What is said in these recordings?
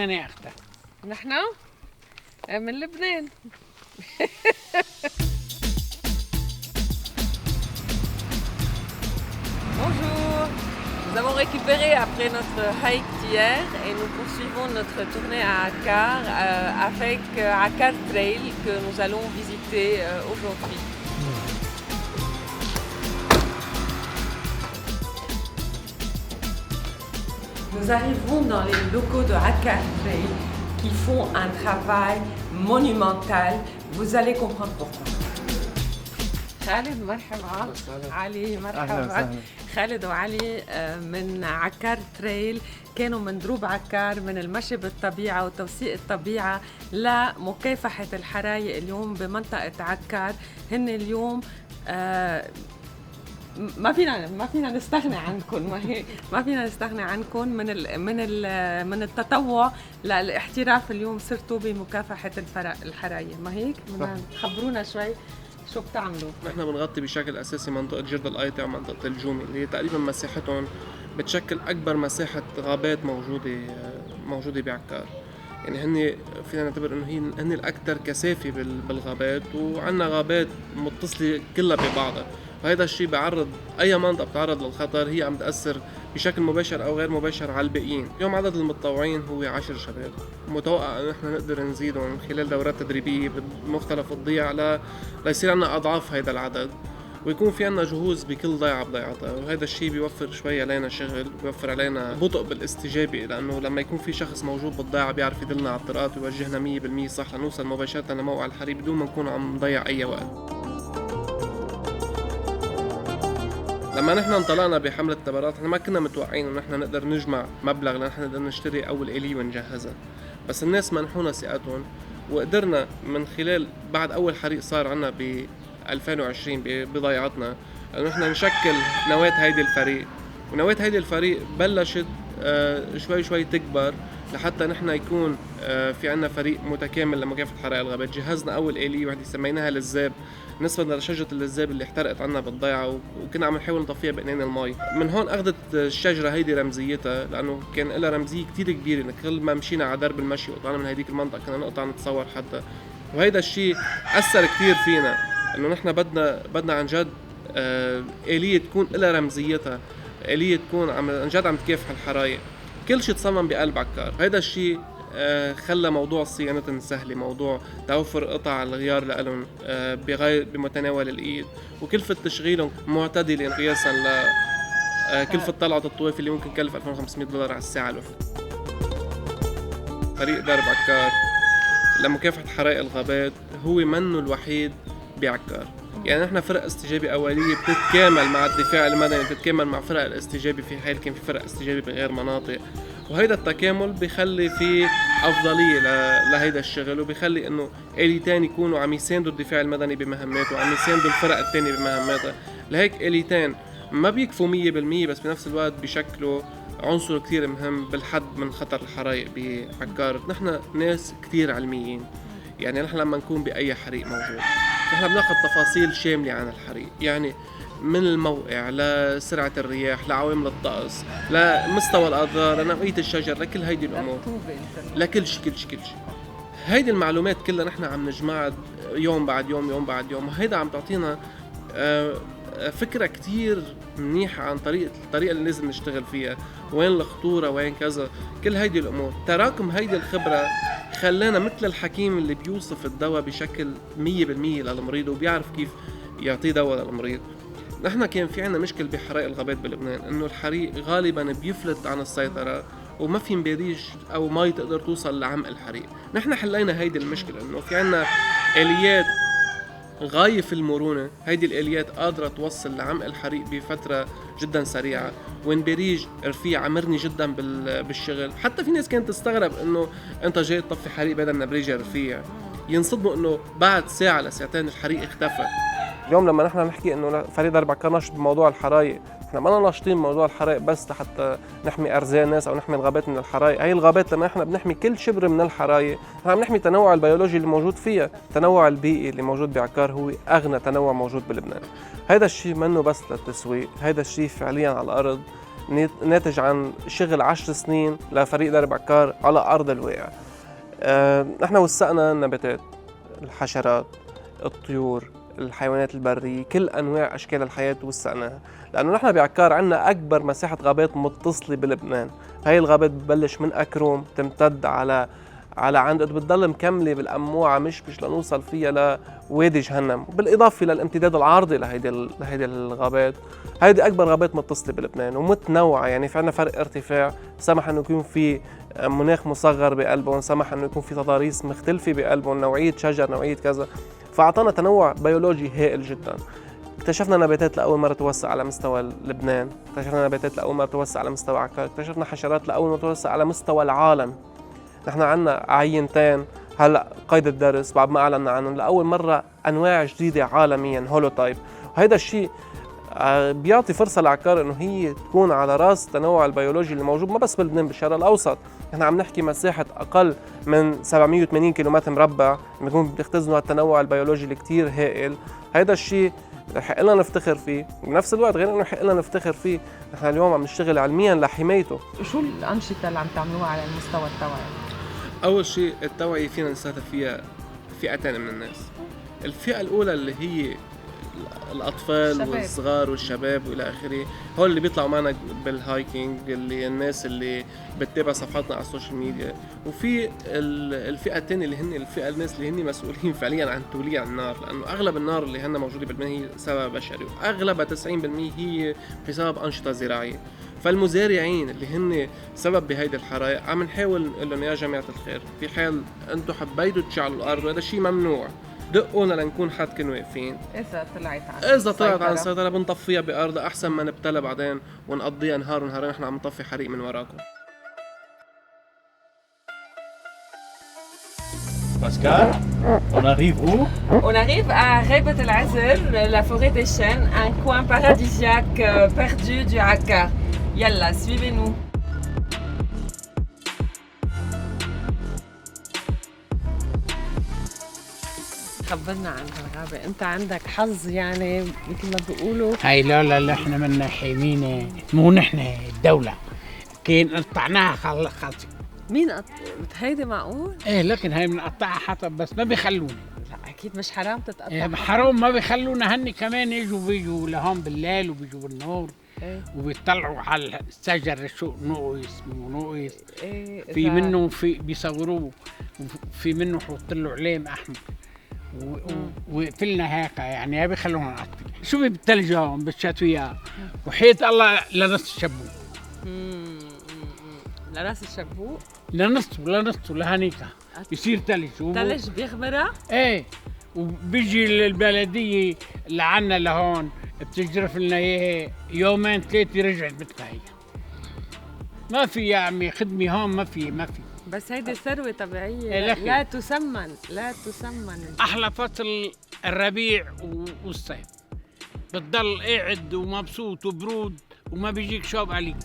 لبناني أختها. نحن من لبنان. Bonjour. Nous avons récupéré après notre hike d'hier et nous poursuivons notre tournée à Akkar avec Akkar Trail que nous allons visiter aujourd'hui. Nous arrivons dans les locaux de Akkar Trail qui font un travail monumental. Vous allez comprendre pourquoi. خالد مرحبا. علي مرحبا. خالد وعلي من عكار تريل كانوا من دروب عكار من المشي بالطبيعة وتوثيق الطبيعة لمكافحة الحرايق اليوم بمنطقة عكار. هن اليوم ما فينا نستغني عنكم. ما فينا نستغني عنكم من التطوع للاحتراف. اليوم صرتوا بمكافحة الحرايق، ما هيك؟ خبرونا شوي شو بتعملوا؟ نحن بنغطي بشكل اساسي منطقه جرد القايطة ومنطقه الجومي اللي هي تقريبا مساحتهم بتشكل اكبر مساحه غابات موجوده بعكار. يعني هن فينا نعتبر انه هن الاكثر كثافه بالغابات، وعندنا غابات متصله كلها ببعضها، وهذا الشيء بيعرض اي منطقه بتعرض للخطر هي عم تاثر بشكل مباشر او غير مباشر على الباقيين. اليوم عدد المتطوعين هو 10 شباب، متوقع انه نحن نقدر نزيدهم من خلال دورات تدريبيه بمختلف الضياع ليصير عندنا اضعاف هذا العدد، ويكون في عنا جهوز بكل ضيعة بضيعتها. وهذا الشيء بيوفر شوي علينا شغل، بيوفر علينا بطء بالاستجابة، لأنه لما يكون في شخص موجود بالضيعة بيعرف يدلنا على الطرقات ويوجهنا 100% صح لنوصل مباشرة لموقع الحريق بدون ما نكون عم نضيع أي وقت. لما نحن انطلقنا بحملة التبرعات نحن ما كنا متوقعين انه نحن نقدر نجمع مبلغ لنحن نقدر نشتري اول آلية ونجهزها، بس الناس منحونا ثقتهم وقدرنا من خلال بعد اول حريق صار عنا ب 2020 بضيعتنا انه نحن نشكل نواة هيدي الفريق. ونواة هيدي الفريق بلشت شوي شوي تكبر لحتى نحن يكون في عنا فريق متكامل لمكافحة حرائق الغابات. جهزنا اول آلية وحده سميناها للزاب نسبة لشجرة اللزاب اللي احترقت عنا بالضيعة، وكنا عم نحاول نطفيها بقنين المي. من هون اخذت الشجرة هيدي رمزيتها، لانه كان لها رمزية كتير كبيرة. كل ما مشينا على درب المشي وطلعنا من هيديك المنطقة كنا نقطع نتصور حتى، وهيدا الشيء اثر كتير فينا انه نحن بدنا عن جد آلية تكون لها رمزيتها، آلية تكون عن جد عم تكافح الحرايق. كل شيء تصمم بقلب عكار. هيدا الشيء خلى موضوع صيانتهم سهلة، موضوع توفر قطع الغيار لهم بمتناول الإيد، وكلفة تشغيلهم معتدلة قياسا لكلفة طلعة الطوافي اللي ممكن تكلف $2500 على الساعة الواحدة. فريق درب عكار لمكافحة حرائق الغابات هو منه الوحيد بعكار. يعني نحن فرق استجابة أولية بتتكامل مع الدفاع المدني، بتتكامل مع فرق الاستجابة في حال كان في فرق استجابة بغير مناطق، وهيدا التكامل بيخلي في أفضلية لهيدا الشغل، وبيخلي إنه آليتين يكونوا عم يساندوا الدفاع المدني بمهماته وعم يساندوا الفرق التانية بمهماتها. لهيك آليتين ما بيكفوا 100% بس بنفس الوقت بيشكلوا عنصر كتير مهم بالحد من خطر الحرائق بعكار. نحن ناس كتير علميين، يعني نحن لما نكون بأي حريق موجود نحن بناخد تفاصيل شاملة عن الحريق، يعني من الموقع لسرعة الرياح لعوامل الطقس لمستوى الأضرار لنوعية الشجر لكل هيدي الأمور، لكل شيء كل شيء. هيدي المعلومات كلها نحن عم نجمعها يوم بعد يوم يوم بعد يوم، وهيدا عم تعطينا فكرة كتير منيحة عن الطريقة اللي لازم نشتغل فيها، وين الخطورة وين كذا. كل هيدي الأمور تراكم هيدي الخبرة خلانا مثل الحكيم اللي بيوصف الدواء بشكل 100% للمريض وبيعرف كيف يعطيه دواء للمريض. نحن كان في عنا مشكل بحرائق الغابات بلبنان، انه الحريق غالبا بيفلت عن السيطرة وما في مباريج او مي تقدر توصل لعمق الحريق. نحن حلينا هيدي المشكلة، انه في عنا آليات غاية في المرونة. هيدي الآليات قادرة توصل لعمق الحريق بفترة جدا سريعة، ونبريج رفيع مرني جدا بالشغل. حتى في ناس كانت تستغرب انه انت جاي تطفي حريق بدل نبريج رفيع، ينصدموا انه بعد ساعة لساعتين الحريق اختفى. اليوم لما نحن نحكي انه فريق درب عكار نشط بموضوع الحرايق، نحن ما ناشطين بموضوع الحرائق بس حتى نحمي ارزاق الناس او نحمي الغابات من الحرائق. هي الغابات لما نحن بنحمي كل شبر من الحرائق نحن عم نحمي التنوع البيولوجي اللي موجود فيها. التنوع البيئي اللي موجود بعكار هو اغنى تنوع موجود بلبنان. هذا الشيء منه بس للتسويق، هذا الشيء فعليا على الارض ناتج عن شغل 10 سنين لفريق درب عكار على أرض الواقع. نحن وثقنا النباتات، الحشرات، الطيور، الحيوانات البرية، كل أنواع أشكال الحياة وثقناها، لأنه نحن بعكار عندنا أكبر مساحة غابات متصلة بلبنان. هاي الغابات بتبلش من أكروم تمتد على عند بتضل مكملة بالأموعة مش لنوصل فيها لوادي جهنم، بالإضافة للامتداد العرضي لهيدي الغابات. هيدي أكبر غابات متصلة بلبنان ومتنوعة، يعني في عنا فرق ارتفاع سمح إنه يكون في مناخ مصغر بقلبهم، سمح إنه يكون في تضاريس مختلفة بقلبهم، نوعية شجر، نوعية كذا، فأعطانا تنوع بيولوجي هائل جدا. اكتشفنا نباتات لأول مرة توسع على مستوى لبنان، اكتشفنا نباتات لأول مرة توسع على مستوى عكار، اكتشفنا حشرات لأول مرة توسع على مستوى العالم. نحن عنا عينتين هلا قيد الدرس بعد ما اعلنا عنهم لاول مره، انواع جديده عالميا هولوتايب، وهذا الشيء بيعطي فرصه للعكار انه هي تكون على راس التنوع البيولوجي اللي موجود ما بس بلبنان، بالشرق الاوسط. نحن عم نحكي مساحه اقل من 780 كيلومتر مربع بنكون بنختزنوا التنوع البيولوجي اللي كثير هائل. هذا الشيء رح لنا نفتخر فيه، بنفس الوقت غير انه رح لنا نفتخر فيه، نحن اليوم عم نشتغل علميا لحمايته. شو الانشطه اللي عم تعملوها على المستوى التوعي؟ أول شيء التوعية فينا نستهدف فيها فئتين من الناس. الفئة الأولى اللي هي الأطفال والصغار والشباب وإلى آخره، هول اللي بيطلعوا معنا بالهايكينج، اللي الناس اللي بتتابع صفحاتنا على السوشيال ميديا. وفي الفئة الثانية اللي هن الناس اللي هن مسؤولين فعليا عن توليع النار، لأنه أغلب النار اللي هن موجودة بلبنان هي سبب بشري، وأغلبها 90% هي بسبب أنشطة زراعية. فالمزارعين اللي هن سبب بهيدي الحرائق عم نحاول نقول لهم يا جماعة الخير، في حال انتم حبيتوا تشعلوا الارض وهذا الشيء ممنوع، دقونا لنكون حدكن واقفين. اذا طلعت عن السيطرة بنطفيها بأرض احسن ما نبتلى بعدين ونقضيها نهار ونهارين نحن عم نطفي حريق من وراكم. Pascal, on arrive où? On arrive à غابة العزر, la forêt des chênes, un coin paradisiaque perdu du Akkar. Yalla, suivez-nous. خبرنا عن هالغابة، أنت عندك حظ يعني مثل ما بيقولوا. هاي لا احنا منا حامينه، مو نحن الدولة كين قطعناها خلص. مين هيدي معقول؟ ايه لكن هاي بنقطعها حطب بس ما بيخلونا. لا اكيد مش حرام تتقطع. إيه حرام ما بيخلونا، هني كمان بيجوا لهون بالليل وبيجوا بالنهار. إيه؟ وبيطلعوا على الشجر شو نوقس مو نوقس. إيه في منه بيصوروه، وفي منه حط له علام احمر وقفلنا هيك يعني ما بيخلونا نقطع. شو بالثلج هون بالشتويات وحيط الله لنص الشبوك. لراس الشبوق؟ لنصه لهنيكا يصير ثلج. ثلج بيغمرها؟ ايه، وبيجي البلديه اللي عنا لهون بتجرف لنا اياه يومين ثلاثه رجعت بتها هي. ما في يا عمي خدمه هون، ما في. بس هيدي ثروه طبيعيه إيه لا تسمن. احلى فصل الربيع والصيف، بتضل قاعد ومبسوط وبرود وما بيجيك شوب عليك.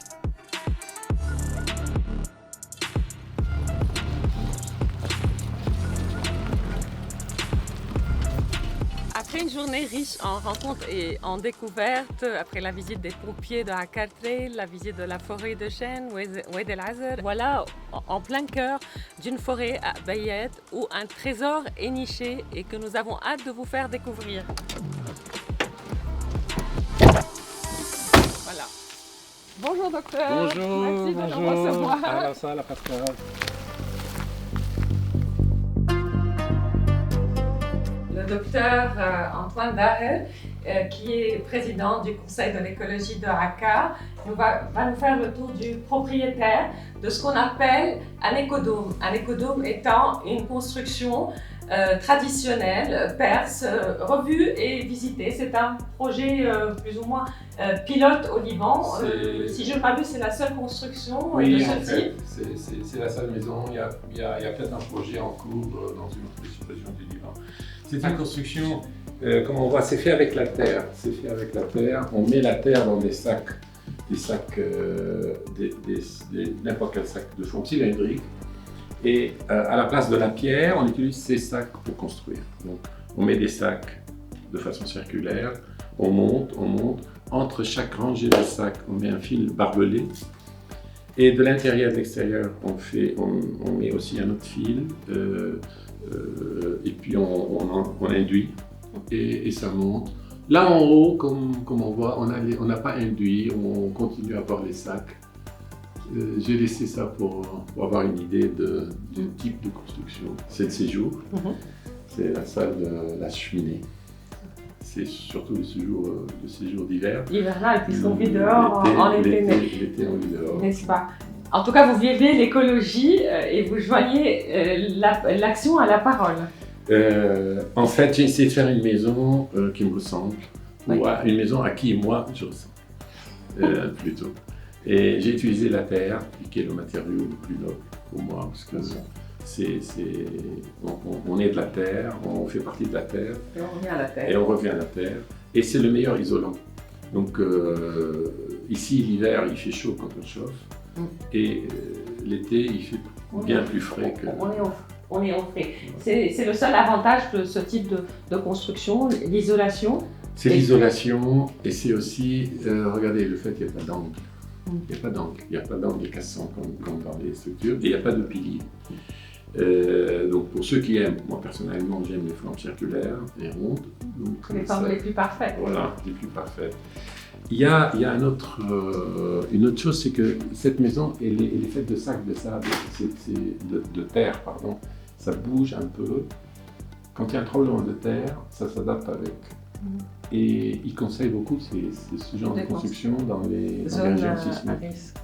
Après une journée riche en rencontres et en découvertes, après la visite des pompiers de Akkar Trail, la visite de la forêt de chênes, Oued El Azer, voilà en plein cœur d'une forêt à Bayet où un trésor est niché et que nous avons hâte de vous faire découvrir. Voilà. Bonjour docteur. Bonjour. Merci de nous recevoir. À la salle, Pascal. Le docteur Antoine Daher, qui est président du conseil de l'écologie de Akkar, va nous faire le tour du propriétaire de ce qu'on appelle un écodôme. Un écodôme étant une construction traditionnelle perse, revue et visitée. C'est un projet plus ou moins pilote au Liban. Si je ne m'abuse, c'est la seule construction de ce type. C'est la seule maison. Il y a peut-être un projet en cours dans une autre région du Liban. C'est une construction, comme on voit, c'est fait avec la terre. On met la terre dans des sacs, n'importe quel sac de fond cylindrique. Et à la place de la pierre, on utilise ces sacs pour construire. Donc, on met des sacs de façon circulaire, on monte, entre chaque rangée de sacs, on met un fil barbelé. Et de l'intérieur et de l'extérieur, on met aussi un autre fil. Et puis on induit et ça monte. Là en haut, comme on voit, on n'a pas induit, on continue à avoir les sacs. J'ai laissé ça pour avoir une idée du type de construction. C'est le séjour, c'est la salle de la cheminée. C'est surtout le séjour d'hiver. Hivernal, puisqu'on vit dehors en été. L'été, on vit dehors. N'est-ce pas? En tout cas, vous vivez l'écologie et vous joignez l'action à la parole. En fait, j'ai essayé de faire une maison qui me ressemble, Oui. ou une maison à qui moi je ressemble, plutôt. Et j'ai utilisé la terre, qui est le matériau le plus noble pour moi, parce que on est de la terre, on fait partie de la terre, Et on revient à la terre. et on revient à la terre, et c'est le meilleur isolant. Donc ici, l'hiver, il fait chaud quand on chauffe, et l'été, il fait bien plus frais que... On est au frais. C'est le seul avantage de ce type de construction, l'isolation. C'est l'isolation, et c'est aussi, regardez, le fait qu'il n'y a pas d'angle. Il n'y a pas d'angle, il n'y a pas d'angle cassant comme dans les structures, et il n'y a pas de piliers. Donc pour ceux qui aiment, moi personnellement j'aime les formes circulaires et rondes. Donc, Les formes les plus parfaites. Voilà, les plus parfaites. Il y a une autre chose, c'est que cette maison, elle est faite de sacs de sable, de terre, pardon. Ça bouge un peu. Quand il y a un tremblement de terre, ça s'adapte avec. Et ils conseillent beaucoup ce genre de construction dans les régions sismiques.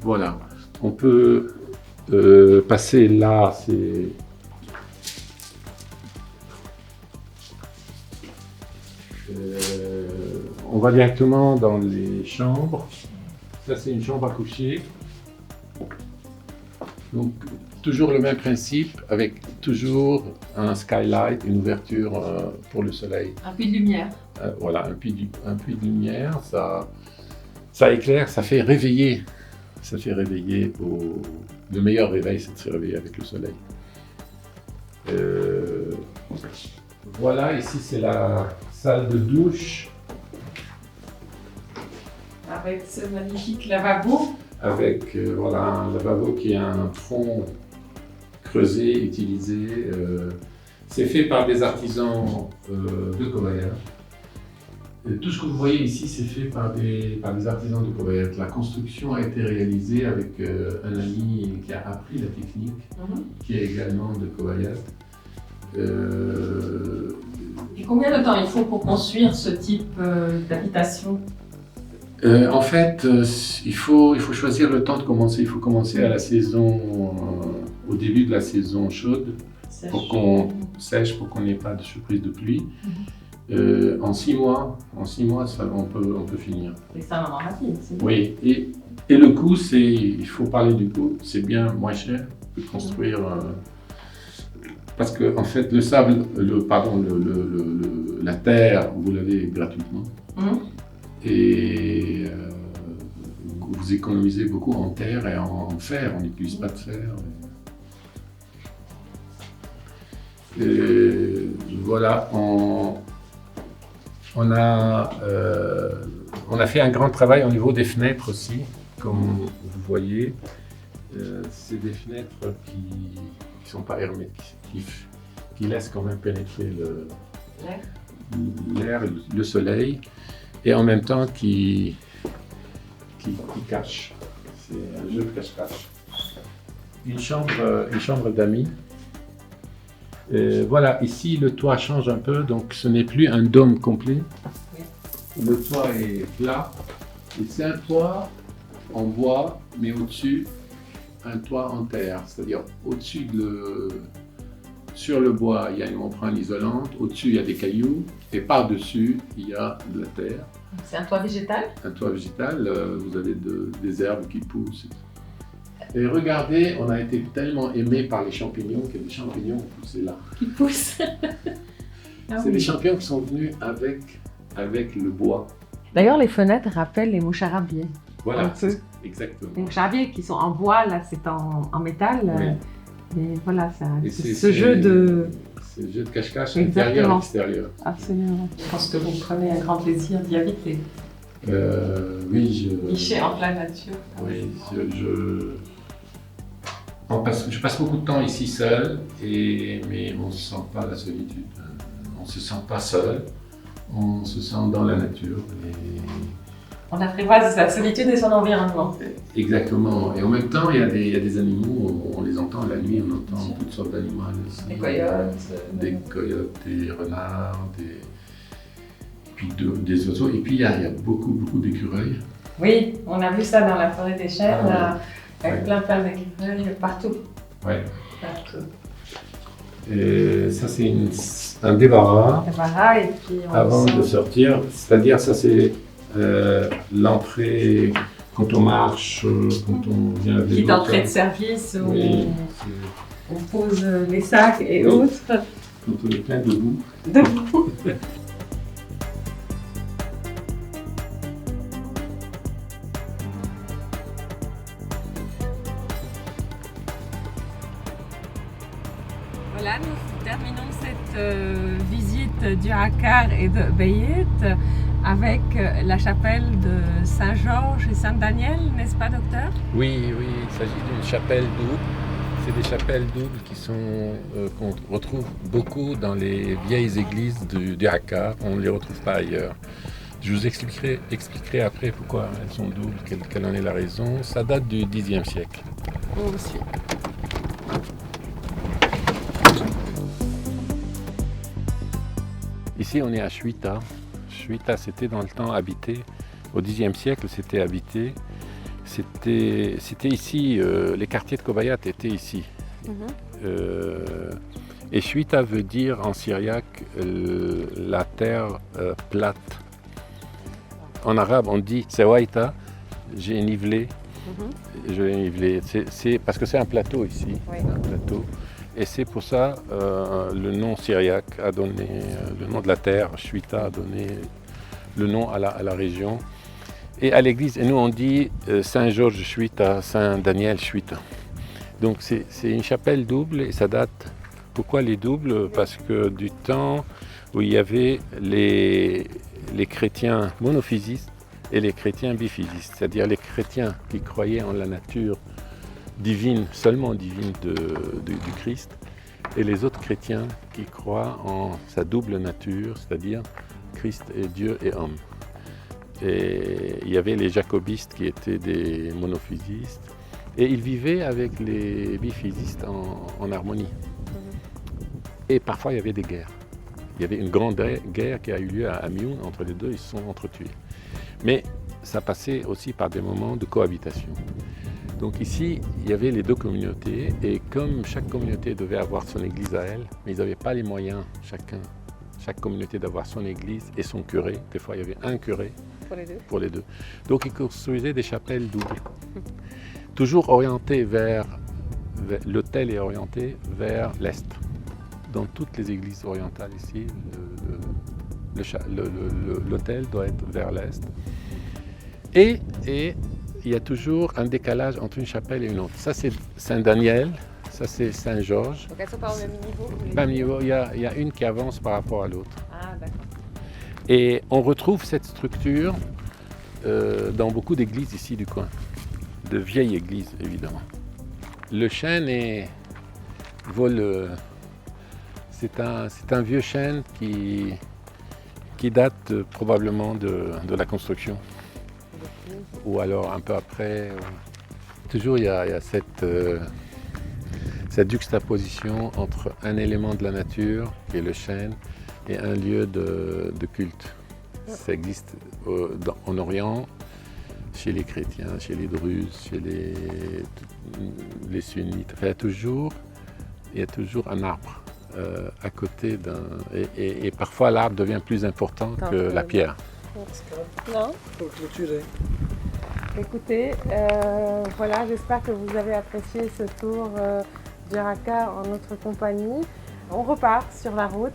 Voilà. On peut passer là, on va directement dans les chambres. Ça, c'est une chambre à coucher. Donc, toujours le même principe, avec toujours un skylight, une ouverture pour le soleil. Un puits de lumière. Voilà, un puits de lumière, ça éclaire, ça fait réveiller. Ça fait réveiller le meilleur réveil, c'est de se réveiller avec le soleil. Voilà, ici c'est la salle de douche. Avec ce magnifique lavabo. Avec voilà, un lavabo qui a un fond creusé, utilisé. C'est fait par des artisans de Courmayeur. Tout ce que vous voyez ici, c'est fait par des artisans de Courmayeur. La construction a été réalisée avec un ami qui a appris la technique, qui est également de Courmayeur. Et combien de temps il faut pour construire ce type d'habitation? En fait, il faut choisir le temps de commencer. Il faut commencer à la saison, au début de la saison chaude, pour qu'on n'ait pas de surprise de pluie. En 6 mois, ça, on peut finir. C'est ça, maman rapide. Oui, et le coût, il faut parler du coût, c'est bien moins cher que de construire. Parce que en fait, le sable, la terre, vous l'avez gratuitement. Et vous économisez beaucoup en terre et en fer, on n'utilise pas de fer. Et voilà, on a fait un grand travail au niveau des fenêtres aussi, comme vous voyez. C'est des fenêtres qui ne sont pas hermétiques, qui laissent quand même pénétrer l'air, le soleil, et en même temps qui cachent. C'est un jeu de cache-cache. Une chambre d'amis. Voilà, ici le toit change un peu, donc ce n'est plus un dôme complet. Le toit est plat, et c'est un toit en bois, mais au-dessus, un toit en terre. C'est-à-dire au-dessus sur le bois, il y a une membrane isolante, au-dessus, il y a des cailloux, et par-dessus, il y a de la terre. C'est un toit végétal? Un toit végétal, vous avez des herbes qui poussent. Et regardez, on a été tellement aimé par les champignons que les champignons ont poussé là. Qui poussent. C'est des champignons qui sont venus avec le bois. D'ailleurs, les fenêtres rappellent les moucharabiés. Voilà, peu. exactement. Les moucharabiés qui sont en bois, là c'est en métal. Oui. Mais voilà, Et c'est ce jeu de... C'est le jeu de cache-cache Exactement. intérieur-extérieur. Absolument. Je pense que vous prenez un grand plaisir d'y habiter. Oui, Guichet en pleine nature. Oui, je passe beaucoup de temps ici seul, mais on ne sent pas la solitude. On ne se sent pas seul, on se sent dans la nature. On apprivoise sa solitude et son environnement. Exactement. Et en même temps, il y a des animaux, on les entend la nuit, on entend toutes sortes d'animaux. Des coyotes. Des coyotes, des renards, puis des oiseaux. Et puis il y a beaucoup d'écureuils. Oui, on a vu ça dans la forêt des chênes, avec Ouais. plein d'écureuils partout. Ouais. Partout. Et ça, c'est un débarras Et voilà, et puis on avant sent- de sortir. C'est-à-dire, ça, c'est l'entrée quand on marche, quand on vient avec petite entrée de service où Oui, on pose les sacs et Oui. autres. quand on est plein de goût. Debout. Voilà, nous terminons cette visite du Hakar et de Beyit avec la chapelle de Saint-Georges et Saint-Daniel, n'est-ce pas, docteur? Oui, il s'agit d'une chapelle double. C'est des chapelles doubles qu'on retrouve beaucoup dans les vieilles églises du Hakar. On ne les retrouve pas ailleurs. Je vous expliquerai après pourquoi elles sont doubles, quelle en est la raison. Ça date du Xe siècle. Aussi. Ici, on est à Chuita. Chuita, c'était dans le temps habité. Au Xe siècle, c'était habité. C'était ici, les quartiers de Kobayat étaient ici. Et Chuita veut dire en syriaque la terre plate. En arabe, on dit Sewaita, j'ai nivelé. Je l'ai nivelé. C'est parce que c'est un plateau ici. Oui. Un plateau. Et c'est pour ça le nom syriaque a donné, le nom de la terre, Chuita, a donné le nom à la région. Et à l'église, et nous on dit Saint-Georges Chuita, Saint-Daniel Chuita. Donc c'est une chapelle double et ça date. Pourquoi les doubles? Parce que du temps où il y avait les chrétiens monophysistes et les chrétiens biphysistes, c'est-à-dire les chrétiens qui croyaient en la nature divine, seulement divine du Christ, et les autres chrétiens qui croient en sa double nature, c'est-à-dire Christ est Dieu et homme. Et il y avait les jacobistes qui étaient des monophysistes, et ils vivaient avec les biphysistes en harmonie. Et parfois il y avait des guerres. Il y avait une grande guerre qui a eu lieu à Amioun entre les deux, ils se sont entretués. Mais ça passait aussi par des moments de cohabitation. Donc ici, il y avait les deux communautés, et comme chaque communauté devait avoir son église à elle, mais ils n'avaient pas les moyens, chaque communauté d'avoir son église et son curé. Des fois, il y avait un curé pour les deux. Donc ils construisaient des chapelles doubles, toujours orientées l'autel est orienté vers l'est. Dans toutes les églises orientales ici, l'autel doit être vers l'est. Et il y a toujours un décalage entre une chapelle et une autre. Ça, c'est Saint-Daniel, ça, c'est Saint-Georges. Donc elles sont pas au même niveau? Même niveau, il y a une qui avance par rapport à l'autre. Ah, d'accord. Et on retrouve cette structure dans beaucoup d'églises ici du coin, de vieilles églises évidemment. Le chêne c'est un vieux chêne qui date probablement de la construction, ou alors un peu après. Toujours il y a cette juxtaposition entre un élément de la nature, qui est le chêne, et un lieu de culte. Ça existe en Orient, chez les chrétiens, chez les druzes, chez les sunnites. Enfin, il y a toujours un arbre à côté d'un... Et parfois l'arbre devient plus important que la pierre. Non. Pour clôturer. Écoutez, voilà, j'espère que vous avez apprécié ce tour du Hakar en notre compagnie. On repart sur la route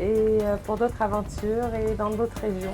et pour d'autres aventures et dans d'autres régions.